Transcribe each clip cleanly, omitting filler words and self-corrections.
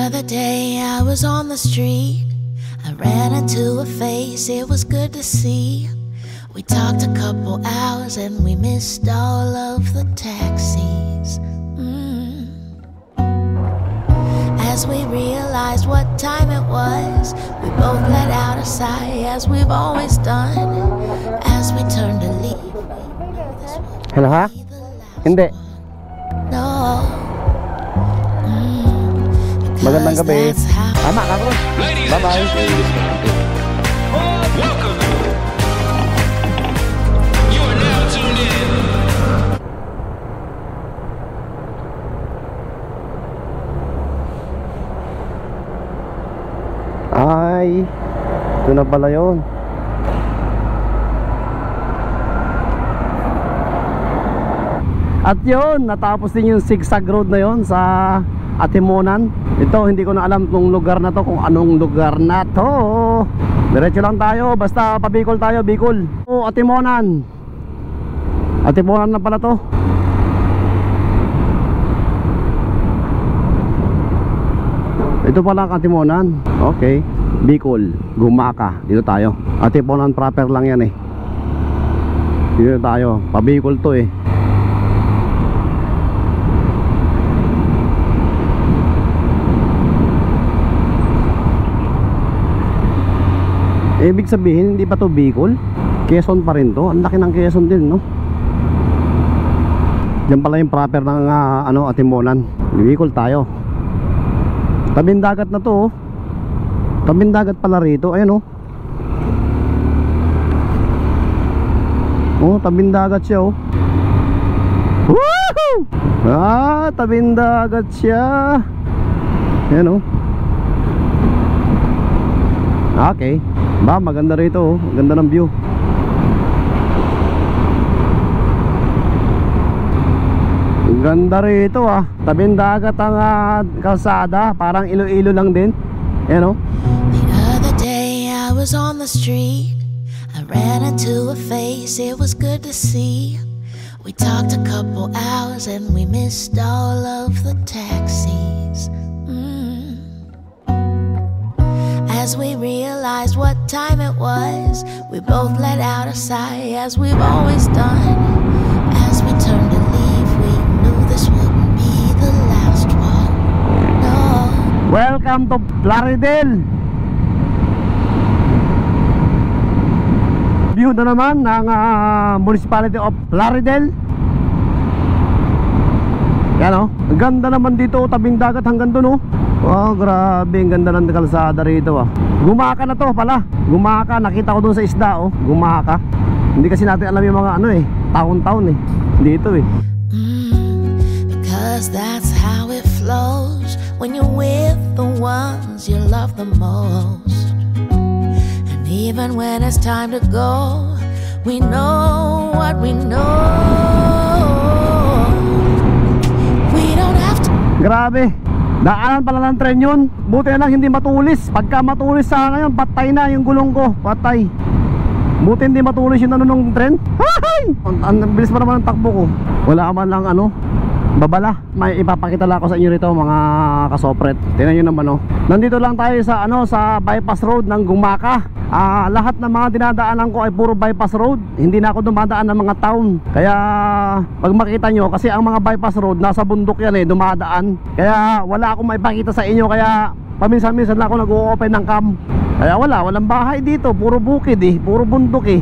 other day I was on the street. I ran into a face, it was good to see. We talked a couple hours and we missed all of the taxis. As we realized what time it was, we both let out a sigh as we've always done. As we turned to leave. Hello ha? Hindi. No. Magandang gabi. Tama ka ko. Bye-bye. Welcome. You are now tuned in. Ay, ito na pala yun. At yun, natapos din yung zigzag road na yun sa Atimonan. Ito, hindi ko na alam kung lugar na to, kung anong lugar na to. Diretso lang tayo, basta pabikol tayo, Bicol. Oh, Atimonan. Atimonan na pala to. Ito pala ang Atimonan. Okay, Bicol, Gumaka. Dito tayo. Atimonan proper lang yan eh. Dito tayo, pabikol to eh. Ibig sabihin, hindi pa to Bicol, Quezon pa rin to. Ang laki ng Quezon din, no? Diyan pala yung proper ng Atimonan. Bicol tayo. Tabing dagat na to, oh. Tabing dagat pala rito, ayan, oh. Oh, tabing dagat siya, oh. Woohoo! Tabing dagat siya. Ayan, oh. Okay. Ba, maganda rito, oh. Ganda ng view. Ganda rito, ah. Tabing dagat ang kalsada. Parang Iloilo lang din. Ayan, oh. The other day I was on the street. I ran into a face, it was good to see. We talked a couple hours and we missed all of the taxis. As we realized what time it was, we both let out a sigh as we've always done. As we turned to leave, we knew this wouldn't be the last one. No. Welcome to Plaridel. View na naman ng Municipality of Plaridel. Yan, oh. Ang ganda naman dito, tabing dagat hanggang doon, oh. Oh, grabe, ang ganda ng kalsada rito, ah. Gumaka na to pala. Gumaka, nakita ko doon sa isda, oh. Gumaka. Hindi kasi natin alam yung mga taon-taon eh. Dito eh. Because that's how it flows when you're with the ones you love the most. And even when it's time to go, we know what we know. We don't have to. Grabe. Daanan pala ng tren yun. Buti na lang hindi matulis. Pagka matulis sa ngayon, patay na yung gulong ko. Patay. Buti hindi matulis yung ng tren. Ay! Ang bilis pa naman ang takbo ko. Wala man lang babala. May ipapakita lang ako sa inyo rito, mga kasopret. Tingnan nyo naman, oh. Nandito lang tayo sa sa bypass road ng Gumaka. Lahat ng mga dinadaanan ko ay puro bypass road. Hindi na ako dumadaan ng mga town. Kaya pag makita nyo, kasi ang mga bypass road nasa bundok yan eh, dumadaan. Kaya wala akong maipakita sa inyo. Kaya paminsan-minsan lang ako nag-o-open ng cam. Kaya walang bahay dito. Puro bukid eh, puro bundok eh.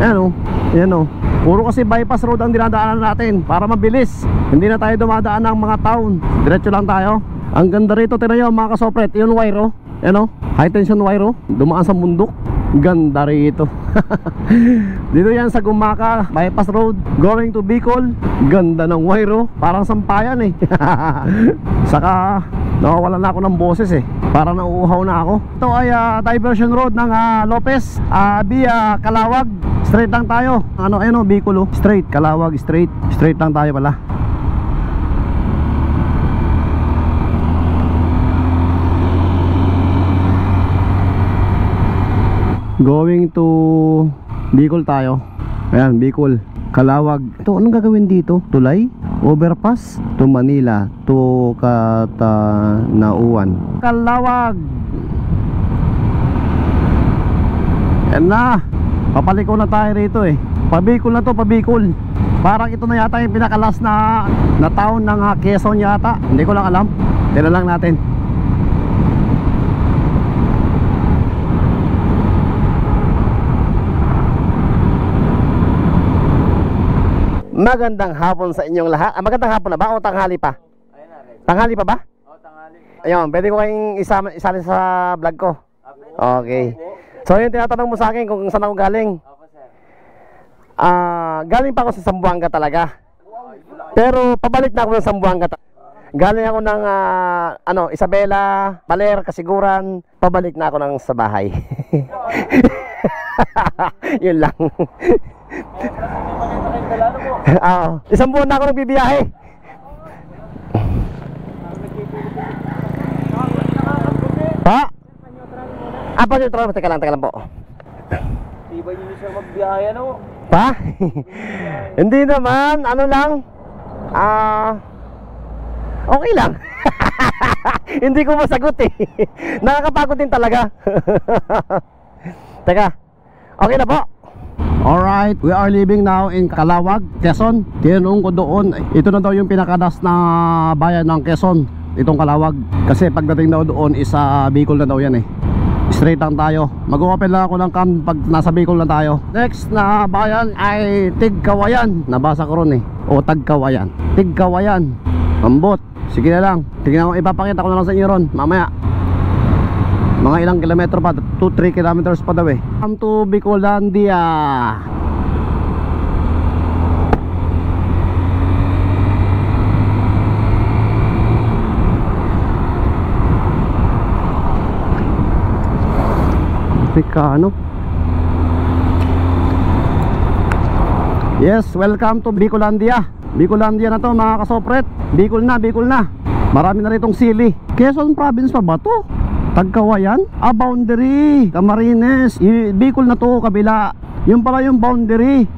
Ayan, oh. Ayan, oh. Puro kasi bypass road ang dinadaanan natin para mabilis. Hindi na tayo dumadaan ng mga town. Diretso lang tayo. Ang ganda rito, tinayo mga kasopret. Yung wire, oh. Ayan, oh. High tension wire, oh. Dumaan sa bundok. Ganda rito. Dito yan sa Gumaka bypass road going to Bicol. Ganda ng wire, oh. Parang sampayan eh. Saka nawawalan na ako ng boses eh. Parang nauuhaw na ako. Ito ay diversion road ng Lopez via Calawag. Straight lang tayo. Ayun, Bicol, oh. Straight, Calawag, straight. Straight lang tayo pala. Going to Bicol tayo. Ayan, Bicol, Calawag. Ito, anong gagawin dito? Tulay? overpass to Manila to Katanauan. Kalawag. Yan na. Papaliko na tayo rito eh. Pabicol na to, Pabicol. Parang ito na yata yung pinakalas na town ng Quezon yata. Hindi ko lang alam. Tira lang natin. Magandang hapon sa inyong lahat. Magandang hapon na ba o tanghali pa? Tanghali pa ba? Oo, tanghali. Ayun, pwede ko kayong isalin sa vlog ko. Okay. So yun, tinatanong mo sa akin kung saan ako galing. Opo, sir. Galing pa ako sa Zamboanga talaga. Pero pabalik na ako sa Zamboanga. Galing ako ng Isabela, Baler, Kasiguran. Pabalik na ako sa bahay. Yun lang. Isang buwan na ako nagbibiyahe. Pa? Neutral. Teka lang po. Iba nyo siya magbiyahe, ano? Pa? Hindi naman, ano lang. Okay lang. Hindi ko masagot eh. Nakakapagod din talaga. Teka. Okay na po. Alright, we are living now in Calawag, Quezon. Tinanong ko doon, ito na daw yung pinakadas na bayan ng Quezon, itong Calawag. Kasi pagdating daw doon is Bicol na daw yan eh. Straight lang tayo. Mag-open lang ako ng cam pag nasa Bicol na tayo. Next na bayan ay Tigkawayan. Nabasa ko ron eh. O Tagkawayan. Tigkawayan. Ambot. Sige na lang. Tignan ko, ipapakita ko na lang sa inyo ron mamaya. Mga ilang kilometro pa, 2-3 kilometers pa daw eh. Come to Bicolandia. Africano. Yes, welcome to Bicolandia. Bicolandia na to mga kasopret. Bicol na. Marami na ritong sili. Quezon province pa ba to? Tagkawayan? Boundary. Camarines. Bicol na to, kabila. Yung pala yung boundary.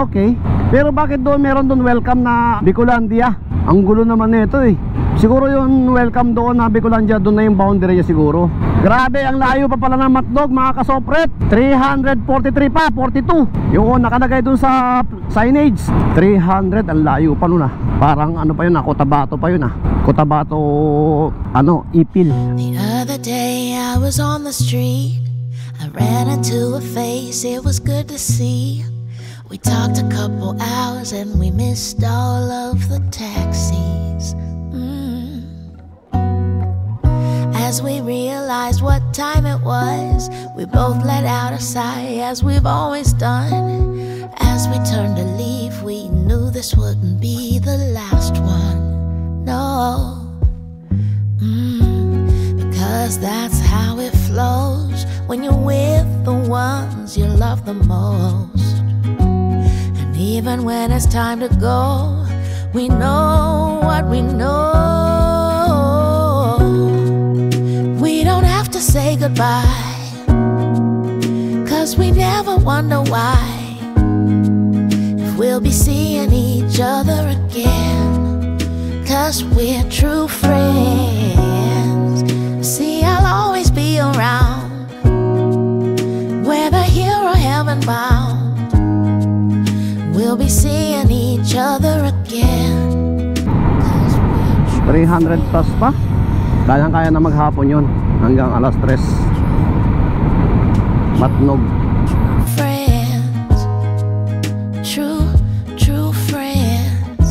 Okay. Pero bakit doon meron doon welcome na Bicolandia? Ang gulo naman nito eh. Siguro yung welcome doon na Bicolandia, doon na yung boundary niya siguro. Grabe, ang layo pa pala ng Matnog mga kasopret. 343 pa, 42. Yung nakalagay doon sa signage 300, ang layo pa nun Parang ano pa yun Cotabato pa yun Cotabato, Ipil. The other day I was on the street. I ran into a face, it was good to see. We talked a couple hours and we missed all of the taxis. As we realized what time it was, we both let out a sigh as we've always done. As we turned to leave, we knew this wouldn't be the last one. No. Because that's how it flows when you're with the ones you love the most. And even when it's time to go, we know what we know. We don't have to say goodbye, 'cause we never wonder why, if we'll be seeing each other again, 'cause we're true friends. See, I'll always be around, whether here or heaven bound. We'll be seeing each other again, 'cause we're 300 plus pa. Kayang-kaya na maghapon yun hanggang alas 3. Matnog. friends, true friends.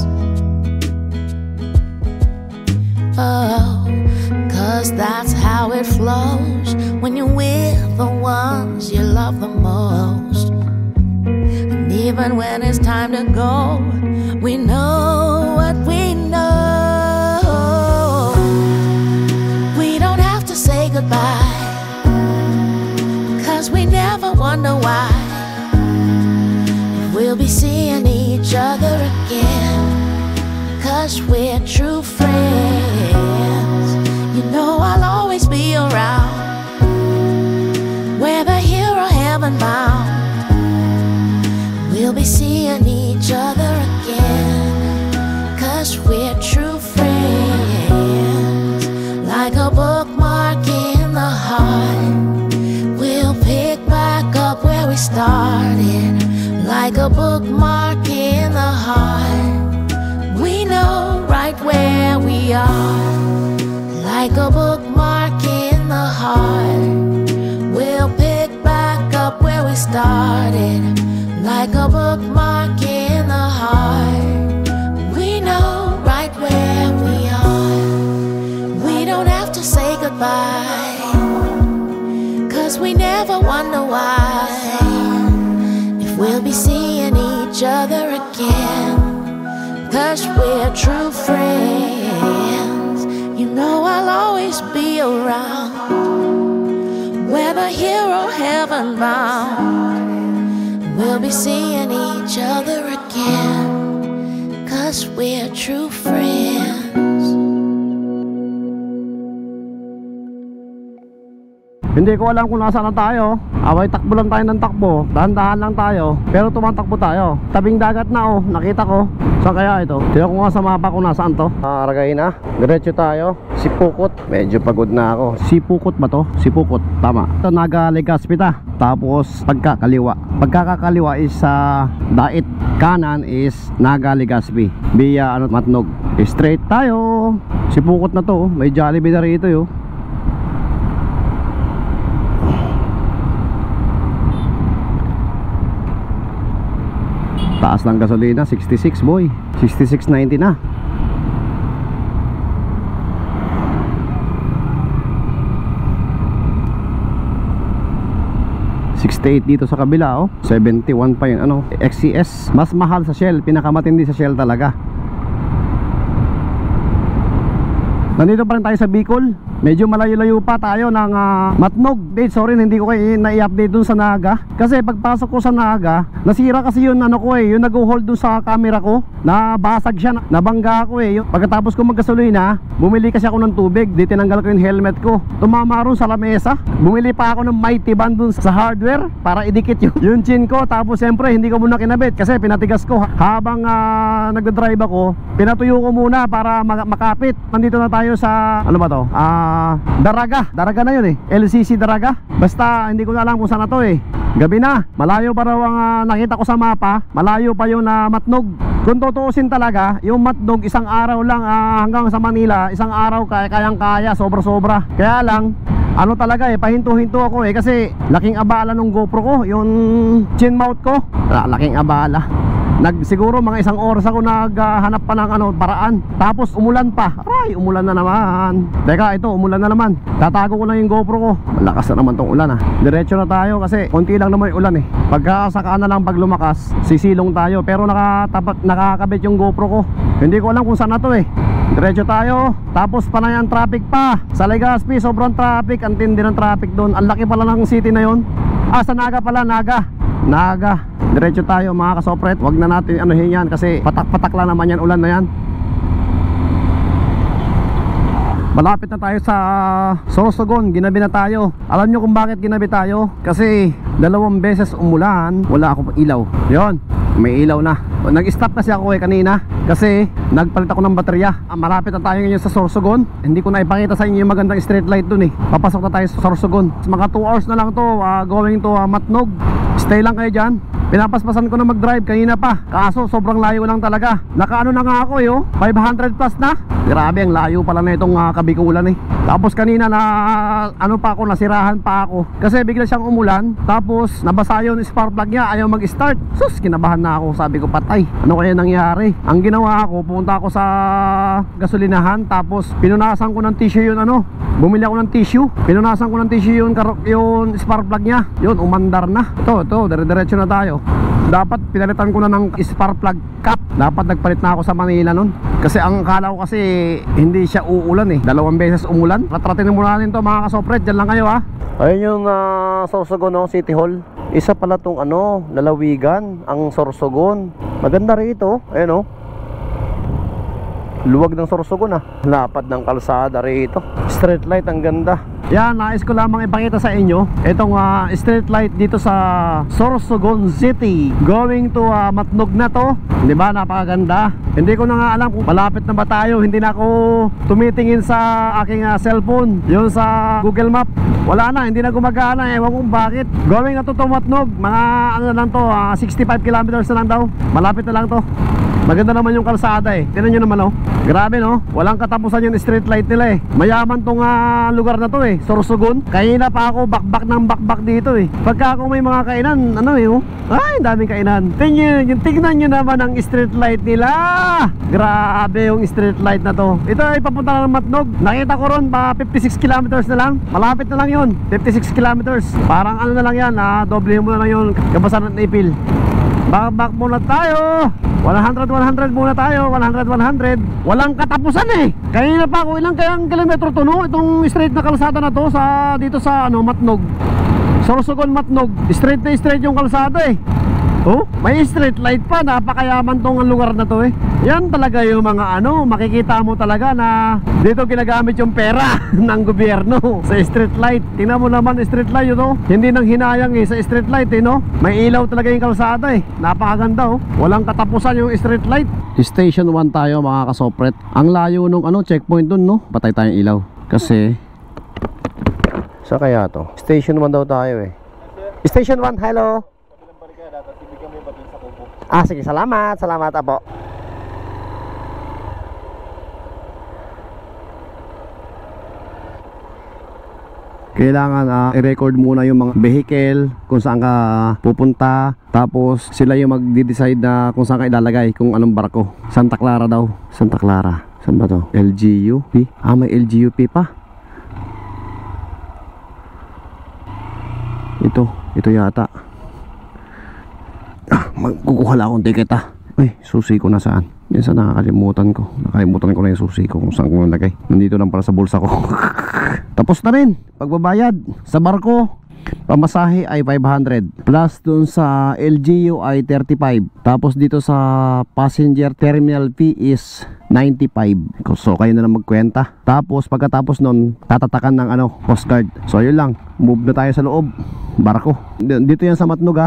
Oh, 'cause that's how it flows when you're with the ones you love the most. And even when it's time to go, we know what we know. We don't have to say goodbye, 'cause we never wonder why, if we'll be seeing each other again, 'cause we're true friends. You know I'll always be around, whether here or heaven bound. We'll be seeing each other again, 'cause like a bookmark in the heart. We'll pick back up where we started, like a bookmark in the heart. We know right where we are, like a bookmark in the heart. We'll pick back up where we started, like a bookmark in the heart. We know right where we are. We don't have to say goodbye, 'cause we never wonder why, if we'll be seeing each other again, 'cause we're true friends. You know I'll always be around, whether here or heaven bound. We'll be seeing each other again, 'cause we're true friends. Hindi ko alam kung nasaan na tayo. Away, takbo lang tayo ng takbo. Dahan-dahan lang tayo, pero tumatakbo tayo. Tabing dagat na, oh, nakita ko. Saan kaya ito? Tignan ko nga sa mapa kung nasaan to. Aragay na. Diretso tayo. Sipukot. Medyo pagod na ako. Sipukot ba to? Sipukot. Tama. Ito, Naga Legazpi ta. Tapos pagkakaliwa. Pagkakaliwa is Dait. Kanan is Naga Legazpi. Via Matnog. Straight tayo. Sipukot na to. May Jollibee na rito, yo. Taas ng gasolina, 66 boy. 66.90 na. $68 dito sa kabila, oh. 71 pa yun, ano, XCS. Mas mahal sa Shell, pinakamatindi sa Shell talaga. Nandito pa rin tayo sa Bicol. Medyo malayo-layo pa tayo ng Matnog. Sorry, hindi ko kayo na-i-update dun sa Naga. Kasi pagpasok ko sa Naga, nasira kasi yun, ano ko yung nag-hold dun sa camera ko. Nabasag siya, nabangga ako Pagkatapos ko maggasolina, bumili kasi ako ng tubig. Di tinanggal ko yung helmet ko. Tumama ron sa lamesa. Bumili pa ako ng Mighty Band dun sa hardware para idikit yung chin ko. Tapos siyempre, hindi ko muna kinabit kasi pinatigas ko. Habang nagdadrive ako, pinatuyo ko muna para makapit. Nandito na tayo sa, ano ba to? Daraga na yun LCC Daraga. Basta hindi ko na alam kung saan na to Gabi na, malayo pa raw ang nakita ko sa mapa. Malayo pa yung Matnog. Kung tutuusin talaga, yung Matnog isang araw lang hanggang sa Manila. Isang araw kayang-kaya, sobra-sobra. Kaya lang, ano talaga pahinto-hinto ako kasi laking abala nung GoPro ko, yung chin mount ko. Laking abala. Siguro mga isang oras ako naghanap pa ng paraan. Tapos umulan pa. Aray, umulan na naman. Teka, ito, umulan na naman. Tatago ko lang yung GoPro ko. Malakas na naman tong ulan Diretso na tayo kasi konti lang naman yung ulan Pagkasaka na lang pag lumakas, sisilong tayo. Pero nakakabit yung GoPro ko. Hindi ko alam kung saan na to Diretso tayo. Tapos Panayan traffic pa. Sa Legazpi, sobrang traffic. Ang tindi ng traffic doon. Ang laki pala ng city na yon. Sa Naga pala, Naga. Diretso tayo mga kasopret. Wag na natin anuhin yan kasi patak-patak lang naman yan, ulan na yan. Malapit na tayo sa Sorsogon. Ginabi na tayo. Alam nyo kung bakit ginabi tayo? Kasi 2 beses umulan, wala akong ilaw. Yon, may ilaw na. Nag-stop kasi ako kanina kasi nagpalit ako ng baterya. Malapit na tayo ngayon sa Sorsogon. Hindi ko na ipakita sa inyo yung magandang street light dun Papasok na tayo sa Sorsogon. Mga 2 hours na lang to going to Matnog. Stay lang kayo dyan. Pinapaspasan ko na mag-drive kanina pa. Kaso sobrang layo lang talaga. Nakaano na nga ako 500 plus na. Grabe, ang layo pala na itong Kabikulan Tapos kanina na pa ako, nasirahan pa ako. Kasi bigla siyang umulan. Tapos nabasa yung spark plug niya, ayaw mag-start. Sus, kinabahan na ako. Sabi ko, patay, ano kaya nangyari? Ang ginawa ko, pumunta ako sa gasolinahan. Tapos pinunasan ko ng tissue yun bumili ako ng tissue. Pinunasan ko ng tissue yung spark plug niya. Yun, umandar na. Ito, dire-diretso na tayo. Dapat pinalitan ko na ng spark plug cap. Dapat nagpalit na ako sa Manila nun. Kasi ang akala ko kasi hindi siya uulan 2 beses umulan. Ratratin muna natin to mga kasopret. Diyan lang kayo Ayun yung Sorsogon City Hall. Isa pala tong lalawigan ang Sorsogon. Maganda rito. Ayun Luwag ng Sorsogon Lapad ng kalsada rito. Street light, ang ganda. Yan, nais ko lamang ipakita sa inyo itong street light dito sa Sorsogon City. Going to Matnog na to. Di ba? Napakaganda. Hindi ko na nga alam kung malapit na ba tayo. Hindi na ako tumitingin sa aking cellphone. Yun sa Google Map. Wala na, hindi na gumagana. Ewan kung bakit. Going na to Matnog. Mga ano lang to, 65 kilometers na lang daw. Malapit na lang to. Maganda naman yung kalsada Tingnan nyo naman Grabe walang katapusan yung street light nila Mayaman tong lugar na to Sorsogon. Kaina pa ako bakbak ng bakbak dito Pagka ako may mga kainan, ay daming kainan. Tingnan nyo naman ang street light nila. Grabe yung street light na to. Ito ay papunta na ng Matnog. Nakita ko ron pa 56 kilometers na lang. Malapit na lang yun, 56 kilometers. Parang ano na lang yan, doblehin mo na lang yun Kabasan ng Ipil. Bakbak muna tayo. 100 muna tayo. 100. Walang katapusan Kanina pa ako ilang kilometro to itong straight na kalsada na to dito sa Matnog. Sorsogon Matnog. Straight na straight yung kalsada may street light pa. Napakayaman tong lugar na to Yan talaga yung mga makikita mo talaga na dito ginagamit yung pera ng gobyerno sa street light. Tingnan mo naman street light Hindi nang hinayang sa street light May ilaw talaga yung kalsada Napakaganda Walang katapusan yung street light. Station 1 tayo mga kasopret. Ang layo nung checkpoint dun Patay tayong ilaw kasi sa kaya to. Station 1 daw tayo Station 1, hello. Sige, salamat po. Kailangan i-record muna yung mga vehicle, kung saan ka pupunta. Tapos sila yung magde-decide na kung saan ka ilalagay, kung anong barko. Santa Clara daw. Santa Clara. Saan ba to? LGUP? May LGUP pa. Ito yata. Magkukuha lang akong ticket Ay, susi ko nasaan? Minsan nakakalimutan ko. Nakalimutan ko na yung susi ko kung saan ko nalagay. Nandito lang para sa bulsa ko. Tapos na rin pagbabayad sa barko. Pamasahe ay 500 plus dun sa LGU ay 35. Tapos dito sa passenger terminal fee is 95. So kayo na lang magkwenta. Tapos pagkatapos nun tatatakan ng Coast Guard. So yun lang, move na tayo sa loob barko. Dito yan sa Matnog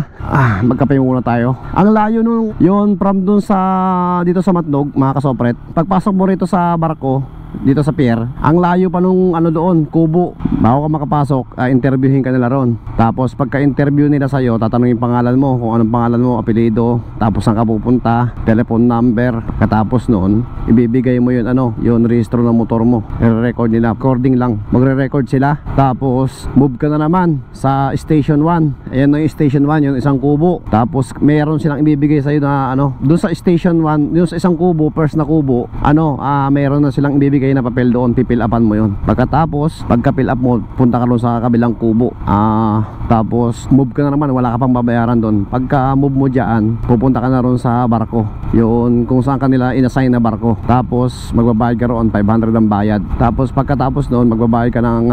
magkape muna tayo. Ang layo nung yun from dun sa dito sa Matnog mga kasopret. Pagpasok mo rito sa barko dito sa pier, ang layo pa nung doon, Kubo. Bago ka makapasok, interviewin ka nila ron. Tapos pagka-interview nila sa'yo, tatanungin pangalan mo, kung anong pangalan mo, apelido, tapos saan ka pupunta, telephone number. Katapos noon, ibibigay mo yun yung registro ng motor mo. I-record nila, recording lang. Magre-record sila. Tapos move ka na naman sa station 1. Ayan yung station 1, yung isang kubo. Tapos meron silang ibibigay sa'yo na doon sa station 1, yung sa isang kubo, first na kubo, meron na silang ibibigay na papel doon, pipil upan mo yun. Pagkatapos, pagka-fill up mo, punta ka doon sa kabilang kubo. Tapos move ka na naman, wala ka pang babayaran doon. Pagka move mo dyan, pupunta ka na roon sa barko, yun kung saan kanila inassign na barko. Tapos magbabayad ka roon, 500 ang bayad. Tapos pagkatapos doon, magbabayad ka ng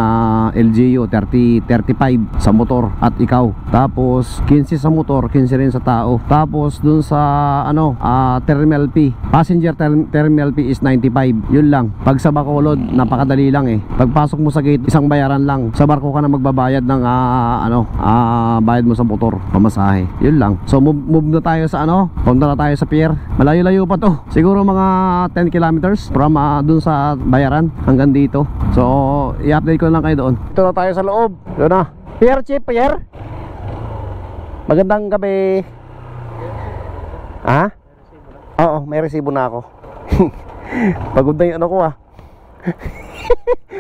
LGU 35 sa motor at ikaw. Tapos 15 sa motor, 15 rin sa tao. Tapos doon sa terminal fee, passenger terminal fee is 95. Yun lang. Pag sa Bacolod, napakadali lang Pagpasok mo sa gate, isang bayaran lang. Sa barko ka na magbabayad ng bayad mo sa motor, pamasahe. Yun lang. So move na tayo sa punta na tayo sa pier. Malayo-layo pa to. Siguro mga 10 kilometers from dun sa bayaran hanggang dito. So i-update ko lang kayo doon. Ito na tayo sa loob. Doon na. Pier, Chief, pier. Magandang gabi. Oo, may resibo na ako. Pagod na yung ko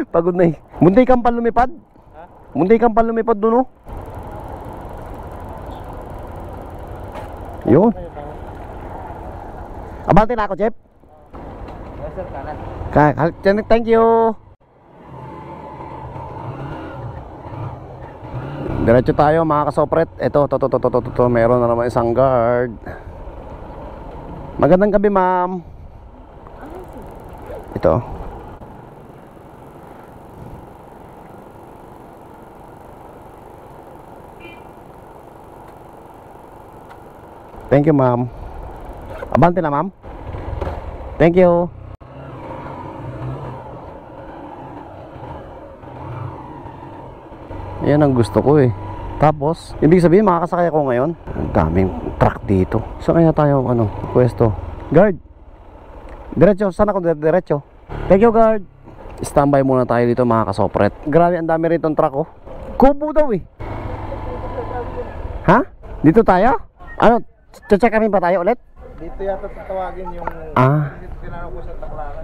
Pagod na Munti kang palumipad? Munti kang palumipad doon Yun. Abante na ako, Jeff. Yes, sir, kanan. Thank you. Diretso tayo mga kasopret. Ito, meron na naman isang guard. Magandang gabi, ma'am. Ito. Thank you, ma'am. Abante na, ma'am. Thank you. Yan ang gusto ko eh. Tapos, ibig sabihin makakasakay ako ngayon. Ang daming truck dito. Saan kaya tayo pwesto? Guard! Diretso, saan ako diretso? Thank you, guard! Standby muna tayo dito mga kasopret. Grabe, ang dami rito truck oh. Kubo daw eh. Ha? Dito tayo? Ano? Check kami pa tayo ulit? Dito yata tatawagin yung tinanong ko sa Taklaran.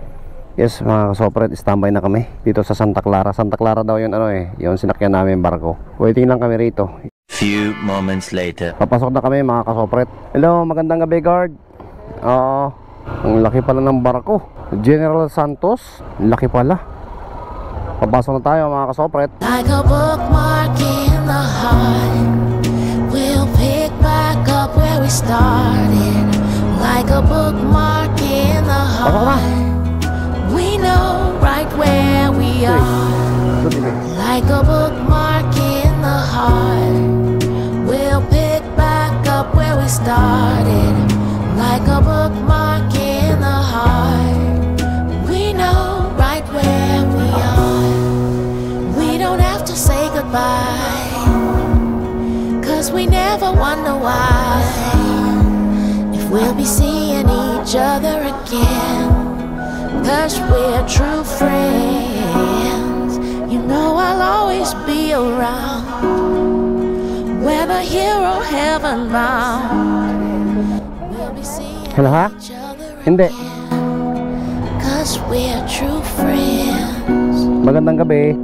Yes mga kasopret, standby na kami dito sa Santa Clara. Santa Clara daw yun yung sinakyan namin barko. Waiting lang kami rito. Few moments later. Papasok na kami mga kasopret. Hello, magandang gabi guard. Ang laki pala ng barko. General Santos, laki pala. Papasok na tayo mga kasopret. Like a bookmark in the heart, we'll pick back up where we started. Like a bookmark in the heart, we know right where we are. Like a bookmark in the heart, we'll pick back up where we started. Like a bookmark in the heart, we know right where we are. We don't have to say goodbye, 'cause we never wonder why, if we'll be seeing each other again. 'Cause we're true friends. You know I'll always be around, whether here or heaven bound. We'll be seeing Hello, ha? each other Hindi. again, 'cause we're true friends. Magandang gabi.